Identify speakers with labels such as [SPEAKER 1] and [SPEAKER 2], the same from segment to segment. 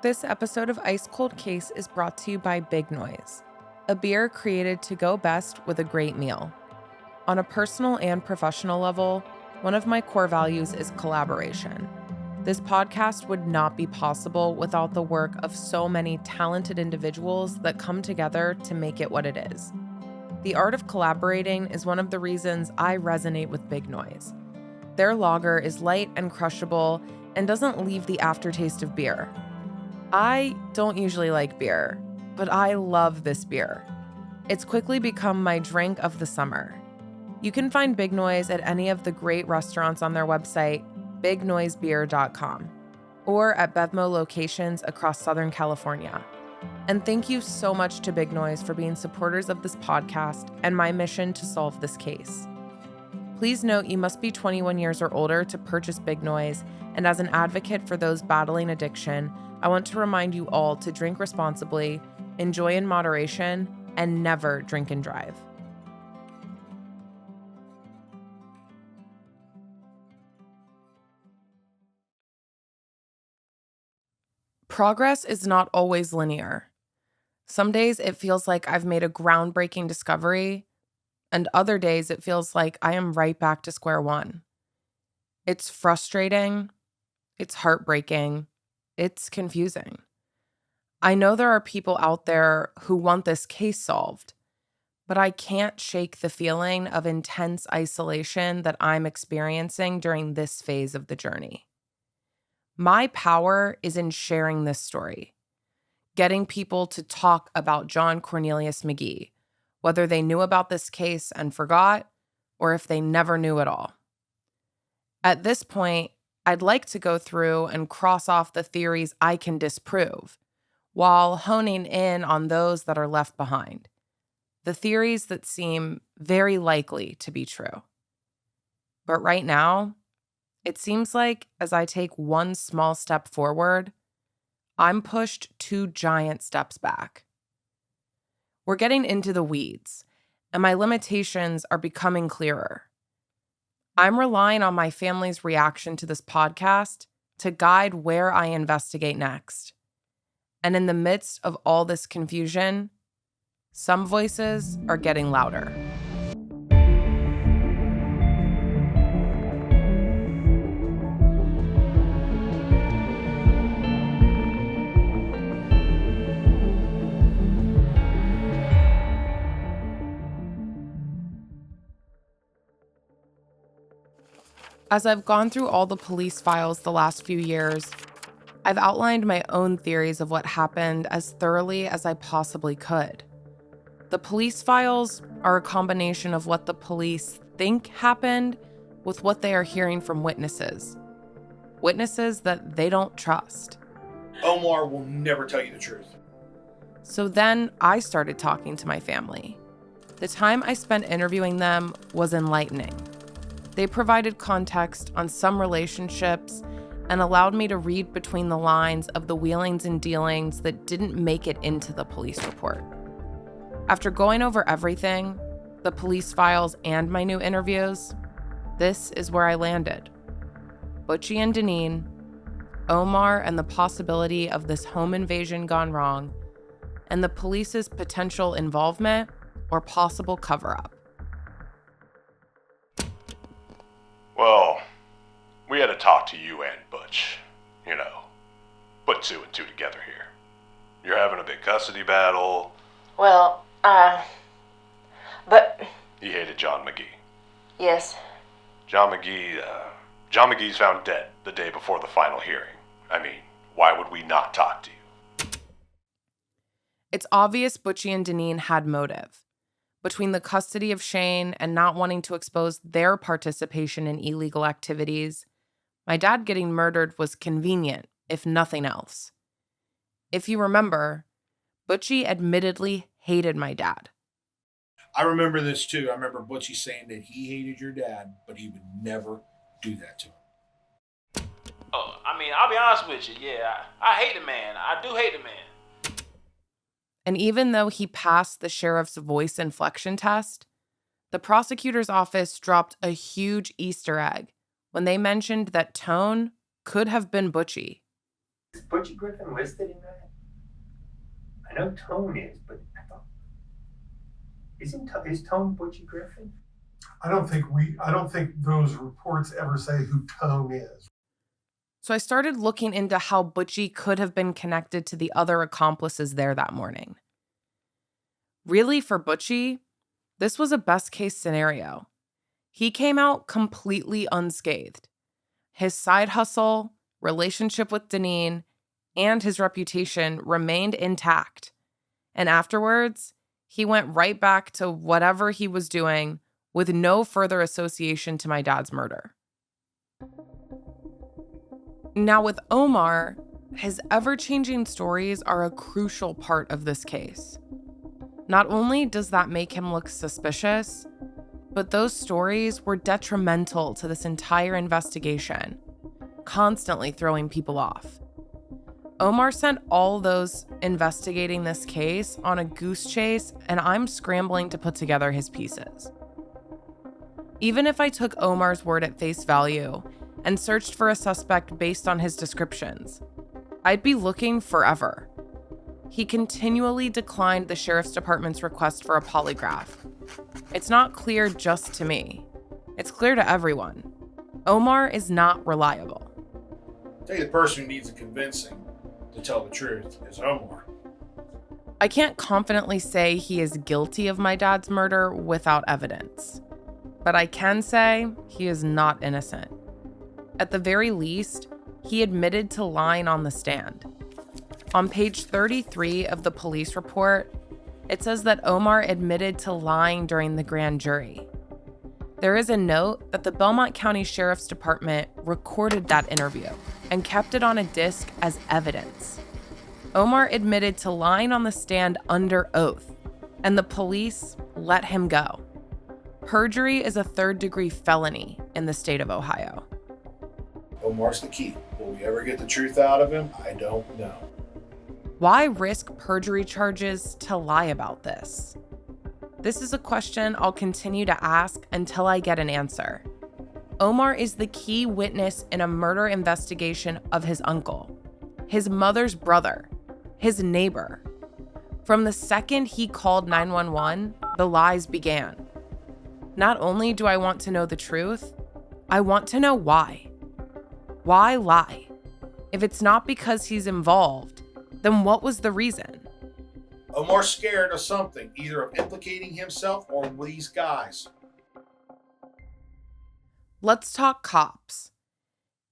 [SPEAKER 1] This episode of Ice Cold Case is brought to you by Big Noise, a beer created to go best with a great meal. On a personal and professional level, one of my core values is collaboration. This podcast would not be possible without the work of so many talented individuals that come together to make it what it is. The art of collaborating is one of the reasons I resonate with Big Noise. Their lager is light and crushable and doesn't leave the aftertaste of beer. I don't usually like beer, but I love this beer. It's quickly become my drink of the summer. You can find Big Noise at any of the great restaurants on their website, bignoisebeer.com, or at Bevmo locations across Southern California. And thank you so much to Big Noise for being supporters of this podcast and my mission to solve this case. Please note you must be 21 years or older to purchase Big Noise, and as an advocate for those battling addiction, I want to remind you all to drink responsibly, enjoy in moderation, and never drink and drive. Progress is not always linear. Some days it feels like I've made a groundbreaking discovery, and other days it feels like I am right back to square one. It's frustrating, it's heartbreaking, it's confusing. I know there are people out there who want this case solved, but I can't shake the feeling of intense isolation that I'm experiencing during this phase of the journey. My power is in sharing this story, getting people to talk about John Cornelius McGee, whether they knew about this case and forgot, or if they never knew at all. At this point, I'd like to go through and cross off the theories I can disprove, while honing in on those that are left behind, the theories that seem very likely to be true. But right now, it seems like as I take one small step forward, I'm pushed two giant steps back. We're getting into the weeds, and my limitations are becoming clearer. I'm relying on my family's reaction to this podcast to guide where I investigate next. And in the midst of all this confusion, some voices are getting louder. As I've gone through all the police files the last few years, I've outlined my own theories of what happened as thoroughly as I possibly could. The police files are a combination of what the police think happened with what they are hearing from witnesses. Witnesses that they don't trust.
[SPEAKER 2] Omar will never tell you the truth.
[SPEAKER 1] So then I started talking to my family. The time I spent interviewing them was enlightening. They provided context on some relationships and allowed me to read between the lines of the wheelings and dealings that didn't make it into the police report. After going over everything, the police files and my new interviews, this is where I landed. Butchie and Deneen, Omar and the possibility of this home invasion gone wrong, and the police's potential involvement or possible cover-up.
[SPEAKER 3] Well, we had to talk to you and Butch. Put two and two together here. You're having a big custody battle.
[SPEAKER 4] Well, but...
[SPEAKER 3] He hated John McGee.
[SPEAKER 4] Yes.
[SPEAKER 3] John McGee's found dead the day before the final hearing. I mean, why would we not talk to you?
[SPEAKER 1] It's obvious Butchie and Deneen had motive. Between the custody of Shane and not wanting to expose their participation in illegal activities, my dad getting murdered was convenient, if nothing else. If you remember, Butchie admittedly hated my dad.
[SPEAKER 2] I remember this too. I remember Butchie saying that he hated your dad, but he would never do that to him.
[SPEAKER 5] Oh, I'll be honest with you. Yeah, I hate the man. I do hate the man.
[SPEAKER 1] And even though he passed the sheriff's voice inflection test, the prosecutor's office dropped a huge Easter egg when they mentioned that tone could have been Butchie.
[SPEAKER 4] Is Butchie Griffin listed in that? I know Tone is, but I thought is Tone Butchie Griffin?
[SPEAKER 6] I don't think those reports ever say who Tone is.
[SPEAKER 1] So I started looking into how Butchie could have been connected to the other accomplices there that morning. Really, for Butchie, this was a best-case scenario. He came out completely unscathed. His side hustle, relationship with Deneen, and his reputation remained intact. And afterwards, he went right back to whatever he was doing with no further association to my dad's murder. Now with Omar, his ever-changing stories are a crucial part of this case. Not only does that make him look suspicious, but those stories were detrimental to this entire investigation, constantly throwing people off. Omar sent all those investigating this case on a goose chase, and I'm scrambling to put together his pieces. Even if I took Omar's word at face value and searched for a suspect based on his descriptions, I'd be looking forever. He continually declined the sheriff's department's request for a polygraph. It's not clear just to me. It's clear to everyone. Omar is not reliable.
[SPEAKER 2] I think the person who needs a convincing to tell the truth is Omar.
[SPEAKER 1] I can't confidently say he is guilty of my dad's murder without evidence. But I can say he is not innocent. At the very least, he admitted to lying on the stand. On page 33 of the police report, it says that Omar admitted to lying during the grand jury. There is a note that the Belmont County Sheriff's Department recorded that interview and kept it on a disc as evidence. Omar admitted to lying on the stand under oath, and the police let him go. Perjury is a third-degree felony in the state of Ohio.
[SPEAKER 2] Omar's the key. Will we ever get the truth out of him? I don't know.
[SPEAKER 1] Why risk perjury charges to lie about this? This is a question I'll continue to ask until I get an answer. Omar is the key witness in a murder investigation of his uncle, his mother's brother, his neighbor. From the second he called 911, the lies began. Not only do I want to know the truth, I want to know why. Why lie? If it's not because he's involved, then what was the reason?
[SPEAKER 2] Omar's scared of something, either of implicating himself or these guys.
[SPEAKER 1] Let's talk cops.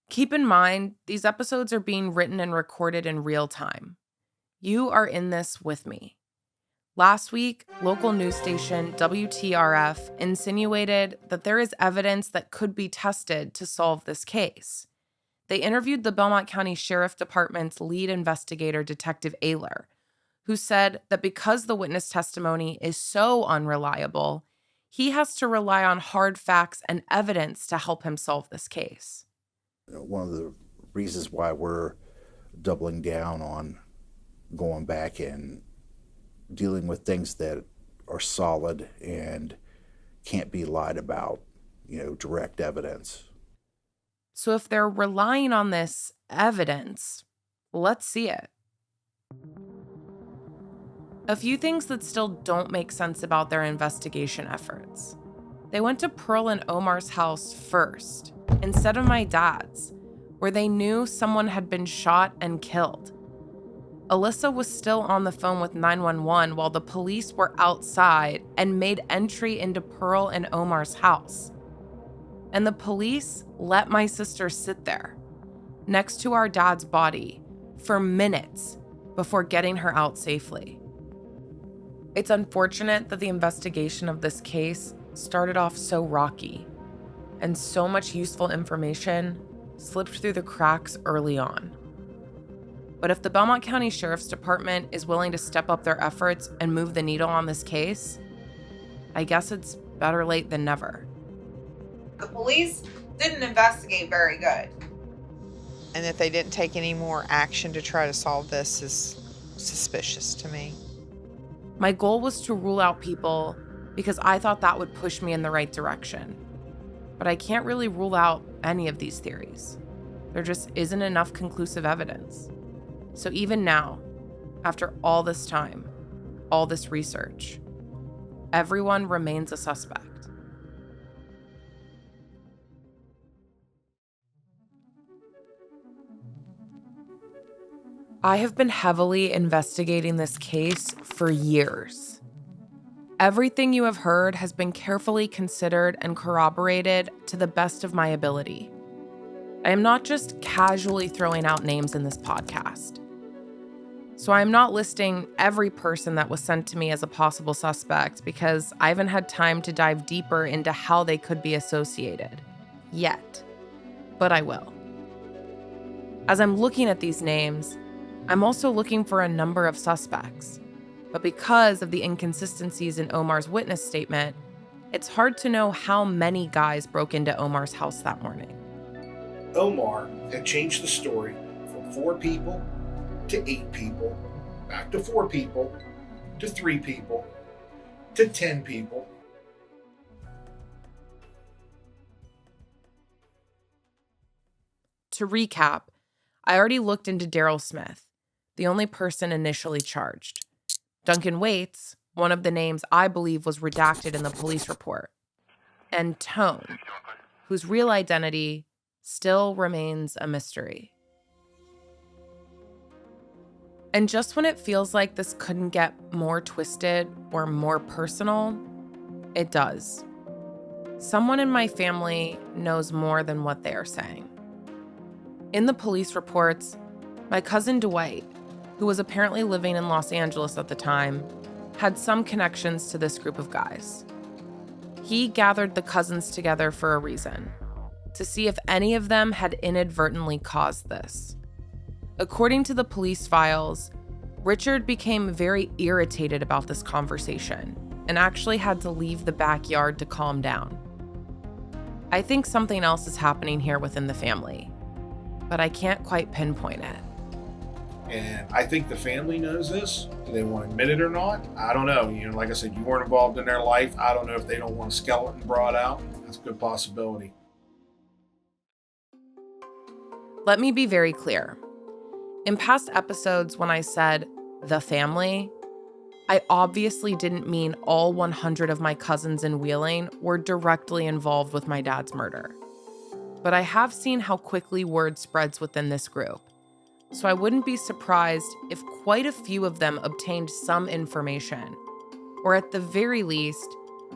[SPEAKER 1] Keep in mind, these episodes are being written and recorded in real time. You are in this with me. Last week, local news station WTRF insinuated that there is evidence that could be tested to solve this case. They interviewed the Belmont County Sheriff Department's lead investigator, Detective Ayler, who said that because the witness testimony is so unreliable, he has to rely on hard facts and evidence to help him solve this case.
[SPEAKER 7] One of the reasons why we're doubling down on going back and dealing with things that are solid and can't be lied about, direct evidence.
[SPEAKER 1] So if they're relying on this evidence, let's see it. A few things that still don't make sense about their investigation efforts. They went to Pearl and Omar's house first, instead of my dad's, where they knew someone had been shot and killed. Alyssa was still on the phone with 911 while the police were outside and made entry into Pearl and Omar's house. And the police let my sister sit there, next to our dad's body, for minutes before getting her out safely. It's unfortunate that the investigation of this case started off so rocky, and so much useful information slipped through the cracks early on. But if the Belmont County Sheriff's Department is willing to step up their efforts and move the needle on this case, I guess it's better late than never.
[SPEAKER 8] The police didn't investigate very good.
[SPEAKER 9] And that they didn't take any more action to try to solve this is suspicious to me.
[SPEAKER 1] My goal was to rule out people because I thought that would push me in the right direction. But I can't really rule out any of these theories. There just isn't enough conclusive evidence. So even now, after all this time, all this research, everyone remains a suspect. I have been heavily investigating this case for years. Everything you have heard has been carefully considered and corroborated to the best of my ability. I am not just casually throwing out names in this podcast. So I am not listing every person that was sent to me as a possible suspect because I haven't had time to dive deeper into how they could be associated yet, but I will. As I'm looking at these names, I'm also looking for a number of suspects, but because of the inconsistencies in Omar's witness statement, it's hard to know how many guys broke into Omar's house that morning.
[SPEAKER 2] Omar had changed the story from 4 people to 8 people, back to 4 people, to 3 people, to 10 people.
[SPEAKER 1] To recap, I already looked into Daryl Smith, the only person initially charged. Duncan Waits, one of the names I believe was redacted in the police report. And Tone, whose real identity still remains a mystery. And just when it feels like this couldn't get more twisted or more personal, it does. Someone in my family knows more than what they are saying. In the police reports, my cousin Dwight, who was apparently living in Los Angeles at the time, had some connections to this group of guys. He gathered the cousins together for a reason, to see if any of them had inadvertently caused this. According to the police files, Richard became very irritated about this conversation and actually had to leave the backyard to calm down. I think something else is happening here within the family, but I can't quite pinpoint it.
[SPEAKER 2] And I think the family knows this. Do they want to admit it or not? I don't know. Like I said, you weren't involved in their life. I don't know if they don't want a skeleton brought out. That's a good possibility.
[SPEAKER 1] Let me be very clear. In past episodes, when I said the family, I obviously didn't mean all 100 of my cousins in Wheeling were directly involved with my dad's murder. But I have seen how quickly word spreads within this group. So I wouldn't be surprised if quite a few of them obtained some information, or at the very least,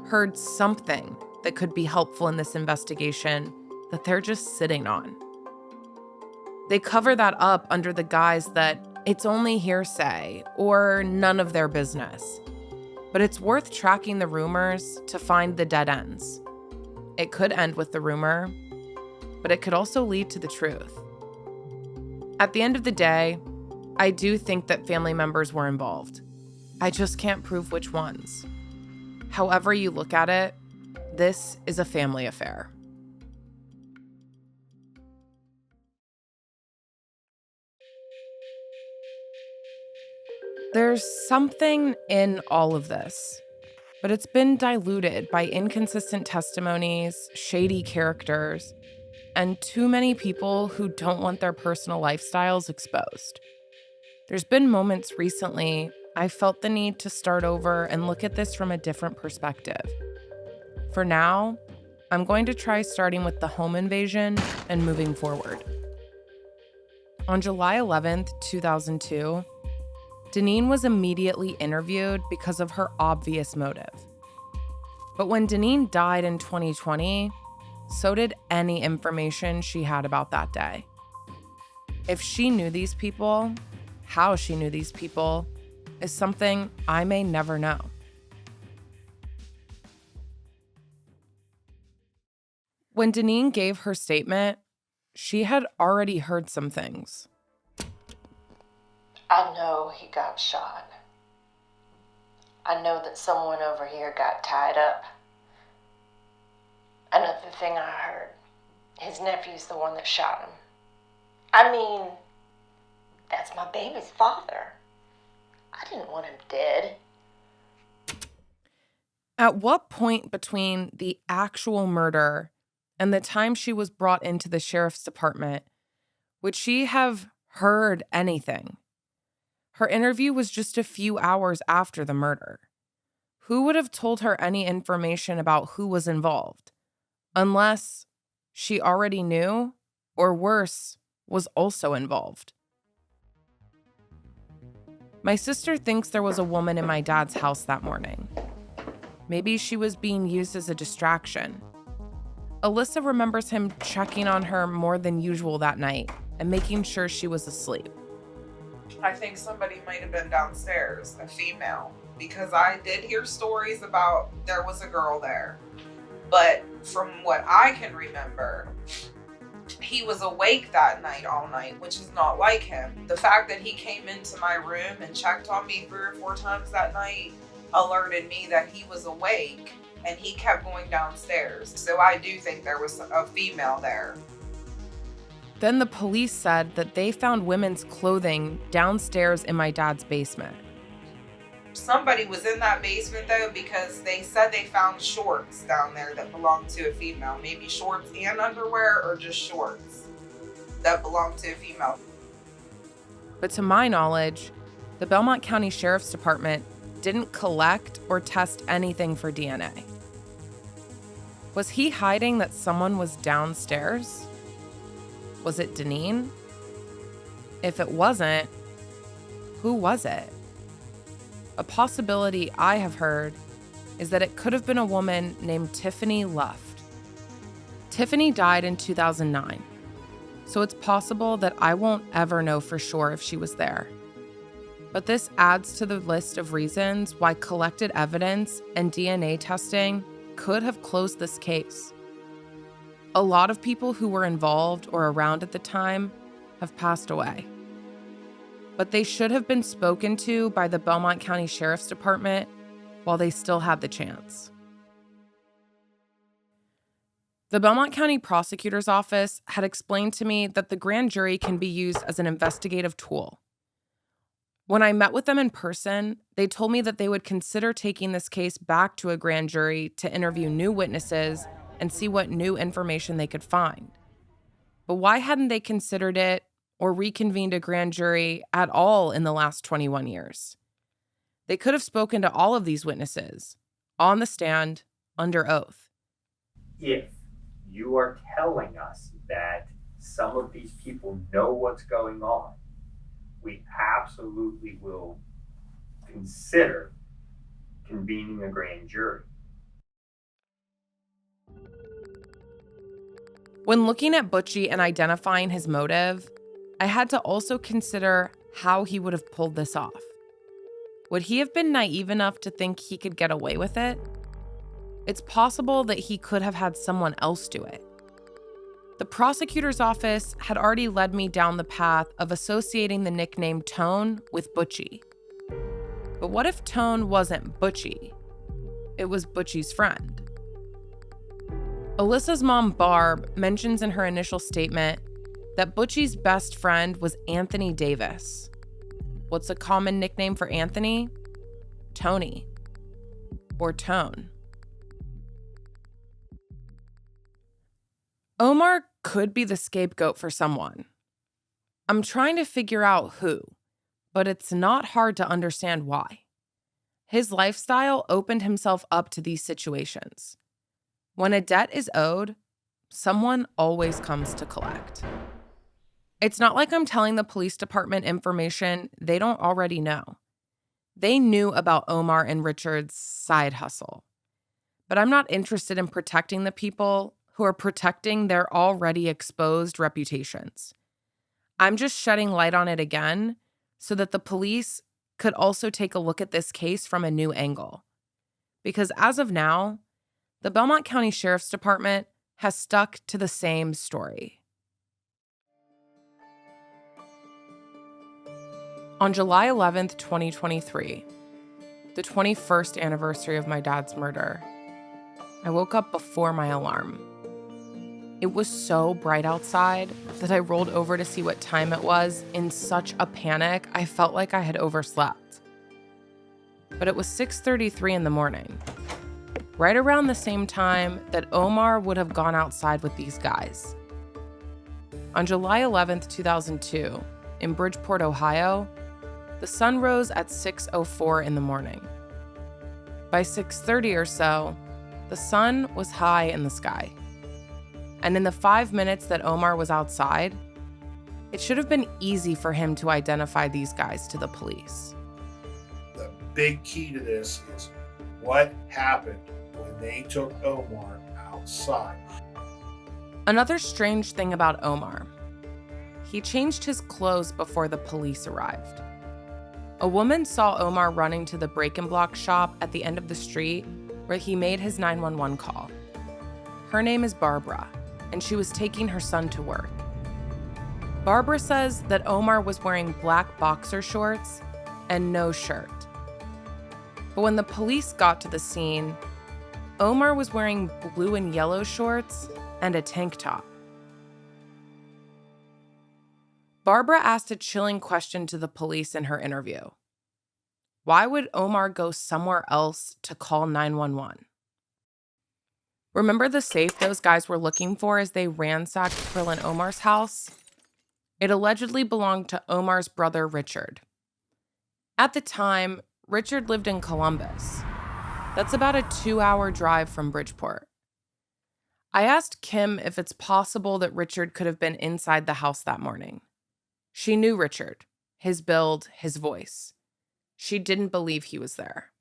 [SPEAKER 1] heard something that could be helpful in this investigation that they're just sitting on. They cover that up under the guise that it's only hearsay or none of their business. But it's worth tracking the rumors to find the dead ends. It could end with the rumor, but it could also lead to the truth. At the end of the day, I do think that family members were involved. I just can't prove which ones. However you look at it, this is a family affair. There's something in all of this, but it's been diluted by inconsistent testimonies, shady characters, and too many people who don't want their personal lifestyles exposed. There's been moments recently I felt the need to start over and look at this from a different perspective. For now, I'm going to try starting with the home invasion and moving forward. On July 11th, 2002, Deneen was immediately interviewed because of her obvious motive. But when Deneen died in 2020, so did any information she had about that day. If she knew these people, how she knew these people, is something I may never know. When Deneen gave her statement, she had already heard some things.
[SPEAKER 10] I know he got shot. I know that someone over here got tied up. Another thing I heard, his nephew's the one that shot him. I mean, that's my baby's father. I didn't want him dead.
[SPEAKER 1] At what point between the actual murder and the time she was brought into the sheriff's department would she have heard anything Her interview was just a few hours after the murder. Who would have told her any information about who was involved? Unless she already knew, or worse, was also involved. My sister thinks there was a woman in my dad's house that morning. Maybe she was being used as a distraction. Alyssa remembers him checking on her more than usual that night and making sure she was asleep.
[SPEAKER 8] I think somebody might have been downstairs, a female, because I did hear stories about there was a girl there. But from what I can remember, he was awake that night all night, which is not like him. The fact that he came into my room and checked on me 3 or 4 times that night alerted me that he was awake, and he kept going downstairs. So I do think there was a female there.
[SPEAKER 1] Then the police said that they found women's clothing downstairs in my dad's basement.
[SPEAKER 8] Somebody was in that basement though, because they said they found shorts down there that belonged to a female. Maybe shorts and underwear, or just shorts that belonged to a female.
[SPEAKER 1] But to my knowledge, the Belmont County Sheriff's Department didn't collect or test anything for DNA. Was he hiding that someone was downstairs? Was it Deneen? If it wasn't, who was it? A possibility I have heard is that it could have been a woman named Tiffany Luft. Tiffany died in 2009, so it's possible that I won't ever know for sure if she was there. But this adds to the list of reasons why collected evidence and DNA testing could have closed this case. A lot of people who were involved or around at the time have passed away. But they should have been spoken to by the Belmont County Sheriff's Department while they still had the chance. The Belmont County Prosecutor's Office had explained to me that the grand jury can be used as an investigative tool. When I met with them in person, they told me that they would consider taking this case back to a grand jury to interview new witnesses and see what new information they could find. But why hadn't they considered it or reconvened a grand jury at all in the last 21 years? They could have spoken to all of these witnesses, on the stand, under oath.
[SPEAKER 4] If you are telling us that some of these people know what's going on, we absolutely will consider convening a grand jury.
[SPEAKER 1] When looking at Butchie and identifying his motive, I had to also consider how he would have pulled this off. Would he have been naive enough to think he could get away with it? It's possible that he could have had someone else do it. The prosecutor's office had already led me down the path of associating the nickname Tone with Butchie. But what if Tone wasn't Butchie? It was Butchie's friend. Alyssa's mom, Barb, mentions in her initial statement that Butchie's best friend was Anthony Davis. What's a common nickname for Anthony? Tony. Or Tone. Omar could be the scapegoat for someone. I'm trying to figure out who, but it's not hard to understand why. His lifestyle opened himself up to these situations. When a debt is owed, someone always comes to collect. It's not like I'm telling the police department information they don't already know. They knew about Omar and Richard's side hustle. But I'm not interested in protecting the people who are protecting their already exposed reputations. I'm just shedding light on it again so that the police could also take a look at this case from a new angle. Because as of now, the Belmont County Sheriff's Department has stuck to the same story. On July 11th, 2023, the 21st anniversary of my dad's murder, I woke up before my alarm. It was so bright outside that I rolled over to see what time it was in such a panic I felt like I had overslept. But it was 6:33 in the morning, right around the same time that Omar would have gone outside with these guys. On July 11th, 2002, in Bridgeport, Ohio, The sun rose at 6:04 in the morning. By 6:30 or so, the sun was high in the sky. And in the 5 minutes that Omar was outside, it should have been easy for him to identify these guys to the police.
[SPEAKER 2] The big key to this is what happened when they took Omar outside.
[SPEAKER 1] Another strange thing about Omar, he changed his clothes before the police arrived. A woman saw Omar running to the break-and-block shop at the end of the street where he made his 911 call. Her name is Barbara, and she was taking her son to work. Barbara says that Omar was wearing black boxer shorts and no shirt. But when the police got to the scene, Omar was wearing blue and yellow shorts and a tank top. Barbara asked a chilling question to the police in her interview. Why would Omar go somewhere else to call 911? Remember the safe those guys were looking for as they ransacked Krill and Omar's house? It allegedly belonged to Omar's brother, Richard. At the time, Richard lived in Columbus. That's about a 2-hour drive from Bridgeport. I asked Kim if it's possible that Richard could have been inside the house that morning. She knew Richard, his build, his voice. She didn't believe he was there.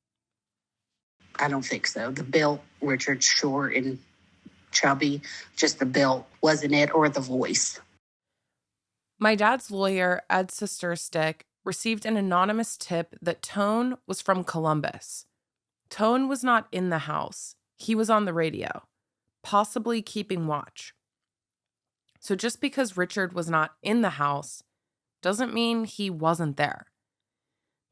[SPEAKER 11] I don't think so. The build, Richard's short and chubby, just the build, wasn't it, or the voice.
[SPEAKER 1] My dad's lawyer, Ed Sesterstick, received an anonymous tip that Tone was from Columbus. Tone was not in the house. He was on the radio, possibly keeping watch. So just because Richard was not in the house doesn't mean he wasn't there.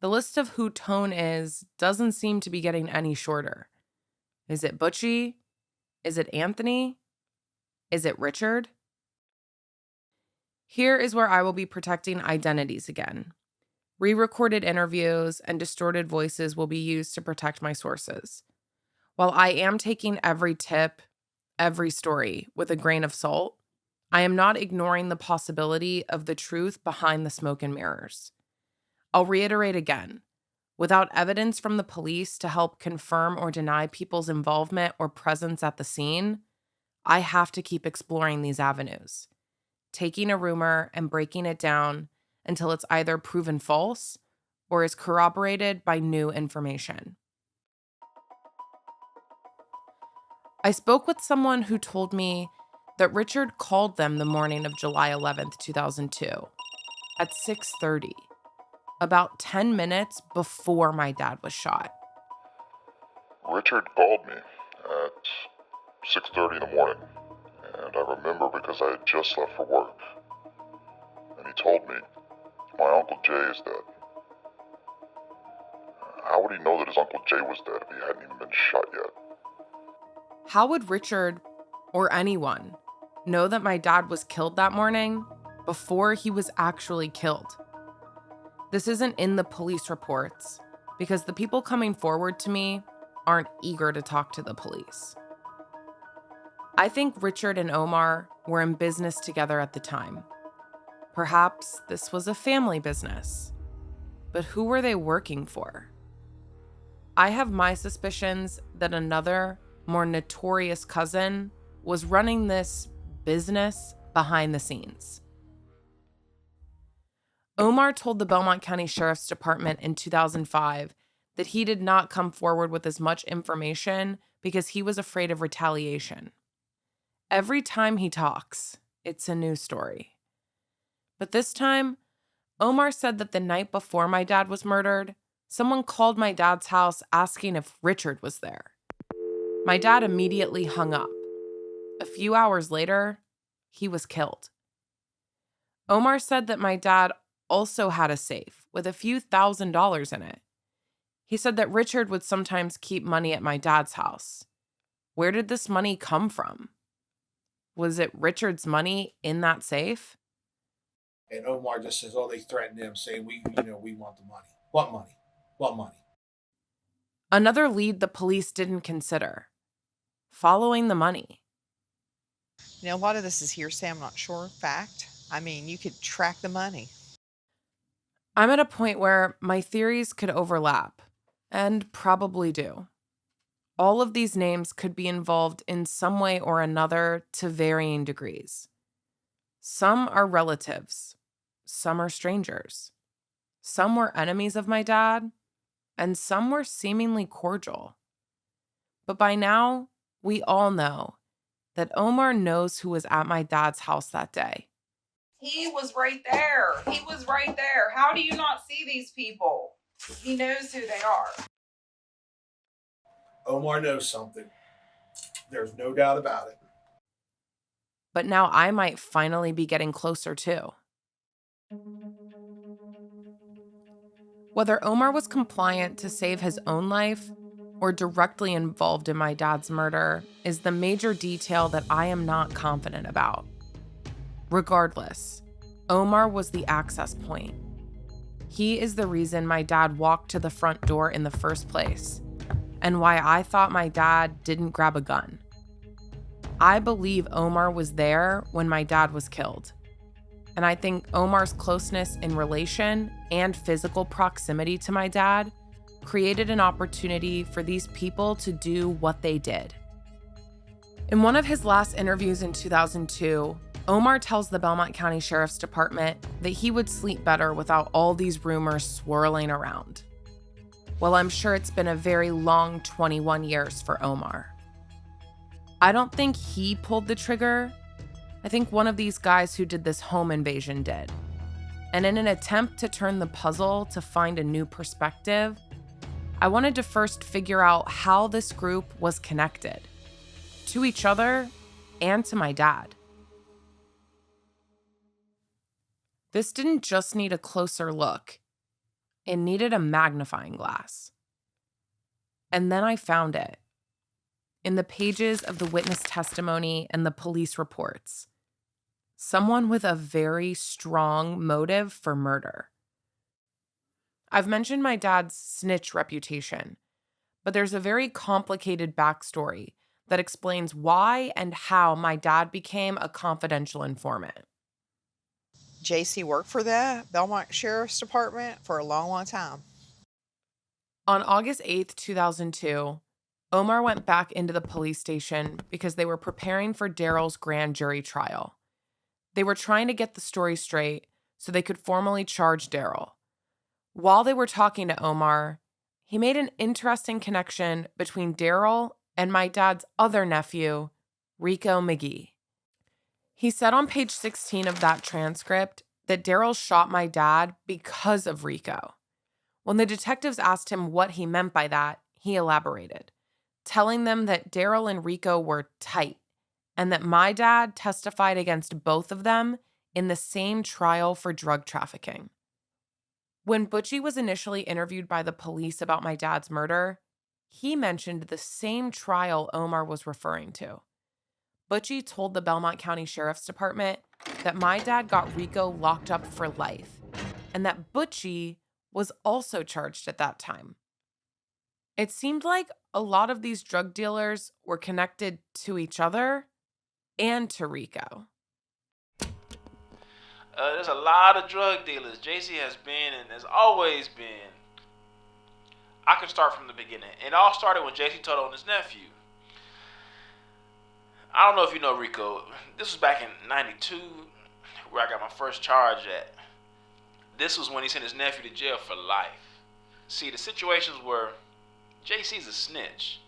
[SPEAKER 1] The list of who Tone is doesn't seem to be getting any shorter. Is it Butchie? Is it Anthony? Is it Richard? Here is where I will be protecting identities again. Re-recorded interviews and distorted voices will be used to protect my sources. While I am taking every tip, every story with a grain of salt, I am not ignoring the possibility of the truth behind the smoke and mirrors. I'll reiterate again, without evidence from the police to help confirm or deny people's involvement or presence at the scene, I have to keep exploring these avenues, taking a rumor and breaking it down until it's either proven false or is corroborated by new information. I spoke with someone who told me that Richard called them the morning of July 11th, 2002, at 6:30, about 10 minutes before my dad was shot.
[SPEAKER 12] Richard called me at 6:30 in the morning, and I remember because I had just left for work. And he told me, my Uncle Jay is dead. How would he know that his Uncle Jay was dead if he hadn't even been shot yet?
[SPEAKER 1] How would Richard, or anyone, know that my dad was killed that morning before he was actually killed? This isn't in the police reports because the people coming forward to me aren't eager to talk to the police. I think Richard and Omar were in business together at the time. Perhaps this was a family business. But who were they working for? I have my suspicions that another, more notorious cousin was running this business behind the scenes. Omar told the Belmont County Sheriff's Department in 2005 that he did not come forward with as much information because he was afraid of retaliation. Every time he talks, it's a new story. But this time, Omar said that the night before my dad was murdered, someone called my dad's house asking if Richard was there. My dad immediately hung up. A few hours later, he was killed. Omar said that my dad also had a safe with a few $1,000s in it. He said that Richard would sometimes keep money at my dad's house. Where did this money come from? Was it Richard's money in that safe?
[SPEAKER 2] And Omar just says, oh, they threatened him, saying, we want the money. What money? What money?
[SPEAKER 1] Another lead the police didn't consider. Following the money.
[SPEAKER 9] You know, a lot of this is hearsay. I'm not sure. Fact. I mean, you could track the money.
[SPEAKER 1] I'm at a point where my theories could overlap, and probably do. All of these names could be involved in some way or another to varying degrees. Some are relatives, some are strangers, some were enemies of my dad, and some were seemingly cordial. But by now, we all know that Omar knows who was at my dad's house that day.
[SPEAKER 8] He was right there. He was right there. How do you not see these people? He knows who they are.
[SPEAKER 2] Omar knows something. There's no doubt about it.
[SPEAKER 1] But now I might finally be getting closer too. Whether Omar was compliant to save his own life or directly involved in my dad's murder is the major detail that I am not confident about. Regardless, Omar was the access point. He is the reason my dad walked to the front door in the first place, and why I thought my dad didn't grab a gun. I believe Omar was there when my dad was killed. And I think Omar's closeness in relation and physical proximity to my dad created an opportunity for these people to do what they did. In one of his last interviews in 2002, Omar tells the Belmont County Sheriff's Department that he would sleep better without all these rumors swirling around. Well, I'm sure it's been a very long 21 years for Omar. I don't think he pulled the trigger. I think one of these guys who did this home invasion did. And in an attempt to turn the puzzle to find a new perspective, I wanted to first figure out how this group was connected to each other and to my dad. This didn't just need a closer look. It needed a magnifying glass. And then I found it in the pages of the witness testimony and the police reports. Someone with a very strong motive for murder. I've mentioned my dad's snitch reputation, but there's a very complicated backstory that explains why and how my dad became a confidential informant.
[SPEAKER 9] JC worked for the Belmont Sheriff's Department for a long, long time.
[SPEAKER 1] On August 8th, 2002, Omar went back into the police station because they were preparing for Daryl's grand jury trial. They were trying to get the story straight so they could formally charge Daryl. While they were talking to Omar, he made an interesting connection between Daryl and my dad's other nephew, Rico McGee. He said on page 16 of that transcript that Daryl shot my dad because of Rico. When the detectives asked him what he meant by that, he elaborated, telling them that Daryl and Rico were tight and that my dad testified against both of them in the same trial for drug trafficking. When Butchie was initially interviewed by the police about my dad's murder, he mentioned the same trial Omar was referring to. Butchie told the Belmont County Sheriff's Department that my dad got Rico locked up for life, and that Butchie was also charged at that time. It seemed like a lot of these drug dealers were connected to each other and to Rico.
[SPEAKER 5] There's a lot of drug dealers. JC has been and has always been. I can start from the beginning. It all started when JC told on his nephew. I don't know if you know Rico. This was back in 92 where I got my first charge at. This was when he sent his nephew to jail for life. See, the situations were JC's a snitch.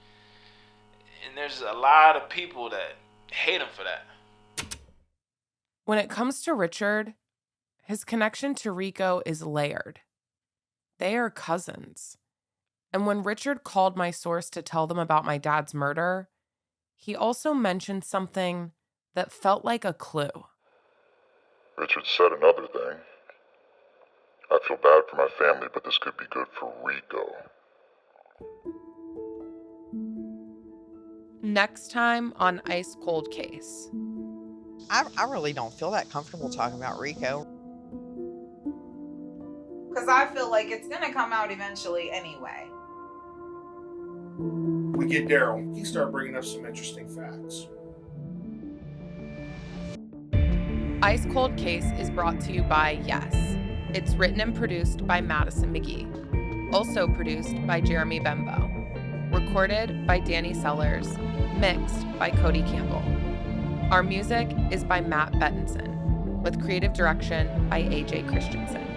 [SPEAKER 5] And there's a lot of people that hate him for that.
[SPEAKER 1] When it comes to Richard, his connection to Rico is layered. They are cousins. And when Richard called my source to tell them about my dad's murder, he also mentioned something that felt like a clue.
[SPEAKER 12] Richard said another thing. I feel bad for my family, but this could be good for Rico.
[SPEAKER 1] Next time on Ice Cold Case.
[SPEAKER 9] I really don't feel that comfortable talking about Rico.
[SPEAKER 8] Because I feel like it's going to come out eventually anyway.
[SPEAKER 2] We get Daryl. He started bringing up some interesting facts.
[SPEAKER 1] Ice Cold Case is brought to you by Yes. It's written and produced by Madison McGee. Also produced by Jeremy Bembo. Recorded by Danny Sellers. Mixed by Cody Campbell. Our music is by Matt Bettinson, with creative direction by AJ Christensen.